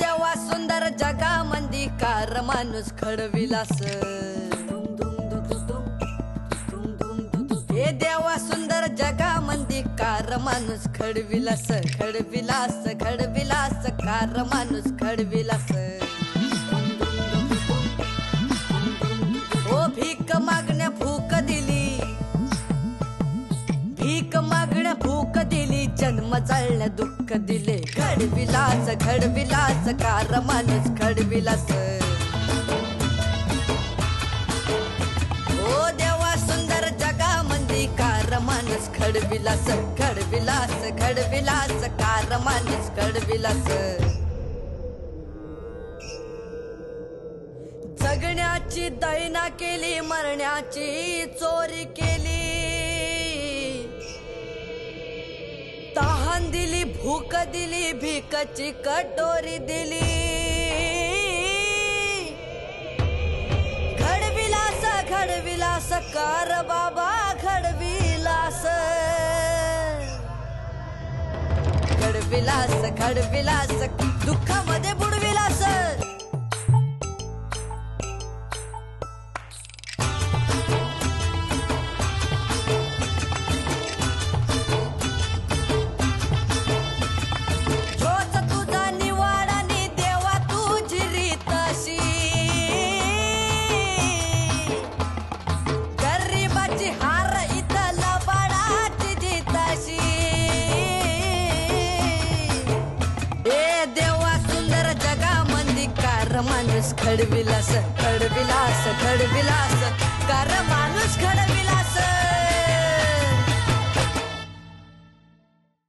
देवा सुंदर जगामंदी कार माणूस खडविलास हे देवा सुंदर जगामंदी कार माणूस खडविलास खडविलास खडविलास कार माणूस खडविलास ओ भीक मागण्या भूक दिली भीक मागण्या भूक दिली जन्म जाळण्या दुःख दिले खडविलास खडविलास कार माणूस खडविलास ओ देवा सुंदर जगामंदी कार माणूस खडविलास खडविलास खडविलास कार माणूस खडविलास जगण्याची दैना केली मरण्याची चोरी केली तहान दिली भूक दिली भीकची कटोरी दिली खडविलास खडविलास कार बाबा खडविलास खडविलास खडविलास दुःखामध्ये बुडविलास माणूस खडविलास खडविलास खडविलास कार माणूस खडविलास